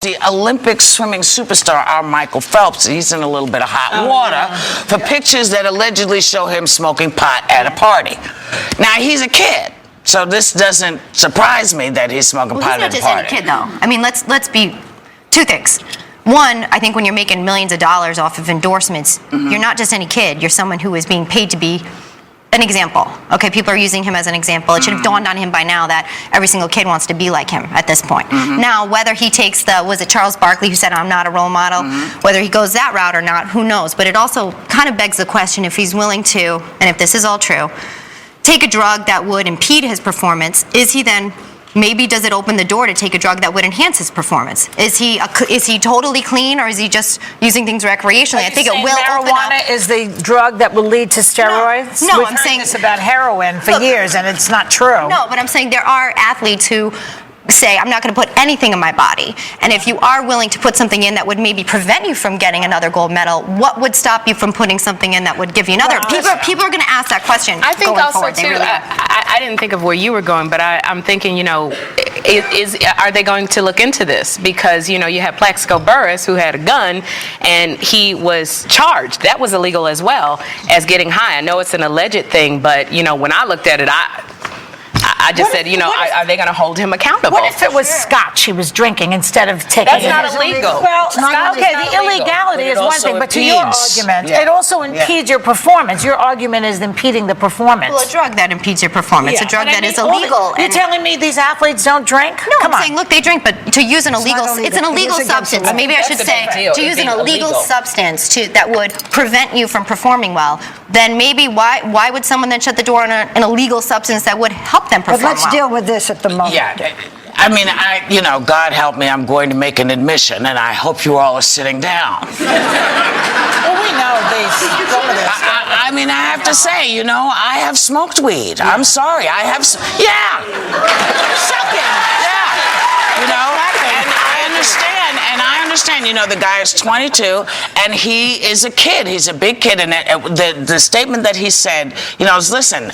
The Olympic swimming superstar, our Michael Phelps, he's in a little bit of hot water for pictures that allegedly show him smoking pot at a party. Now, he's a kid, so this doesn't surprise me that he's smoking pot at a party. He's not just any kid, though. I mean, let's be two things. One, I think when you're making millions of dollars off of endorsements, you're not just any kid. You're someone who is being paid to be an example. Okay, people are using him as an example. It should have dawned on him by now that every single kid wants to be like him at this point. Now, whether he takes was it Charles Barkley who said, I'm not a role model, whether he goes that route or not, who knows? But it also kind of begs the question if he's willing to, and if this is all true, take a drug that would impede his performance, is he then, maybe does it open the door to take a drug that would enhance his performance? Is he totally clean, or is he just using things recreationally? I think it will open up. Marijuana is the drug that will lead to steroids? No, We've I'm heard saying this about heroin for years, and it's not true. No, but I'm saying there are athletes who say, I'm not going to put anything in my body. And if you are willing to put something in that would maybe prevent you from getting another gold medal, what would stop you from putting something in that would give you another? Well, people are going to ask that question. I think going also forward. too. I didn't think of where you were going, but I'm thinking, you know, are they going to look into this? Because you know, you have Plaxico Burress who had a gun, and he was charged. That was illegal as well as getting high. I know it's an alleged thing, but you know, when I looked at it, I just said, you know, are they going to hold him accountable? What if it was scotch he was drinking instead of taking That's not illegal. Well, Scotch okay, is not the illegal. illegality is one thing, but to your argument, it also impedes your performance. Your argument is impeding the performance. Well, a drug that impedes your performance, a drug that is illegal. You're telling me these athletes don't drink? No, I'm saying, look, they drink, but to use an illegal, it's an illegal substance. Maybe I should say, to use an illegal substance that would prevent you from performing well, then maybe why would someone then shut the door on an illegal substance that would help them perform well? But let's deal with this at the moment. Yeah, I mean, you know, God help me, I'm going to make an admission, and I hope you all are sitting down. Well, we know I mean, I have to say, you know, I have smoked weed. I'm sorry, I have. Yeah. You know, and I understand. You know, the guy is 22, and he is a kid. He's a big kid, and the statement that he said, you know, is listen.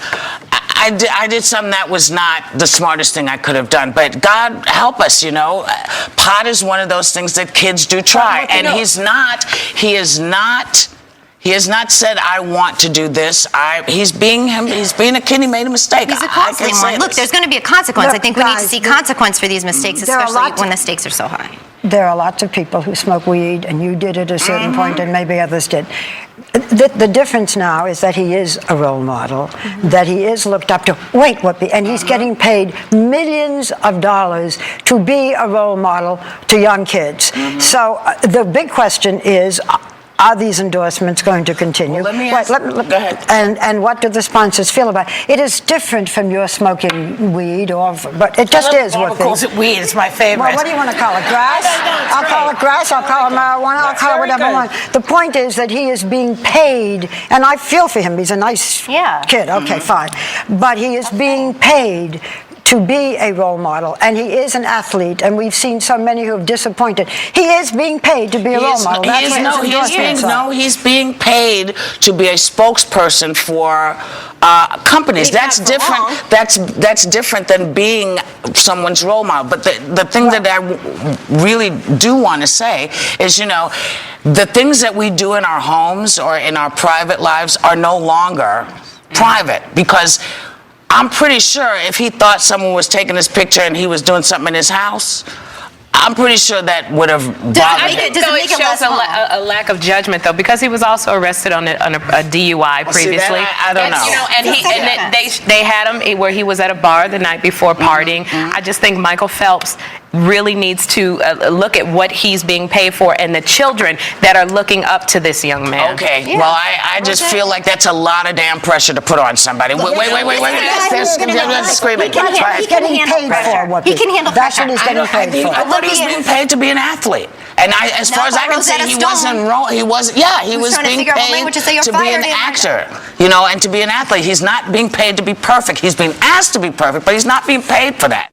I did something that was not the smartest thing I could have done, but God help us, you know. Pot is one of those things that kids do try, and he has not said, I want to do this. He's being a kid, he made a mistake. He's a costly one. Look, there's going to be a consequence. Look, I think we need to see consequence for these mistakes, especially when the stakes are so high. There are lots of people who smoke weed, and you did at a certain point, and maybe others did. The difference now is that he is a role model, that he is looked up to. Wait, Whoopi, and he's getting paid millions of dollars to be a role model to young kids. So the big question is, are these endorsements going to continue? Well, let me ask, go ahead. And what do the sponsors feel about it? It is different from your smoking weed, but it just is. Barbara calls it weed. It's my favorite. Well, what do you want to call it? Grass? I'll call it grass. I'll call it marijuana. I'll call it whatever I want. The point is that he is being paid, and I feel for him. He's a nice kid. Okay, fine. But he is being paid to be a role model, and he is an athlete, and we've seen so many who have disappointed. He is being paid to be a role model. He's being paid to be a spokesperson for companies. That's different. That's different than being someone's role model. But the thing that I really do want to say is, you know, the things that we do in our homes or in our private lives are no longer private, because I'm pretty sure if he thought someone was taking his picture and he was doing something in his house, I'm pretty sure that would have bothered him. It shows a lack of judgment, though, because he was also arrested on a DUI previously. I don't know. You know, and they had him where he was at a bar the night before partying. I just think Michael Phelps really needs to look at what he's being paid for and the children that are looking up to this young man. Okay, well, I just feel like that's a lot of damn pressure to put on somebody. Wait. They're screaming. He's getting paid for what? He can handle That's what he's getting paid for. I thought he was being paid to be an athlete. And as far as I can see, he wasn't wrong. He was being paid to be an actor, you know, and to be an athlete. He's not being paid to be perfect. He's being asked to be perfect, but he's not being paid for that.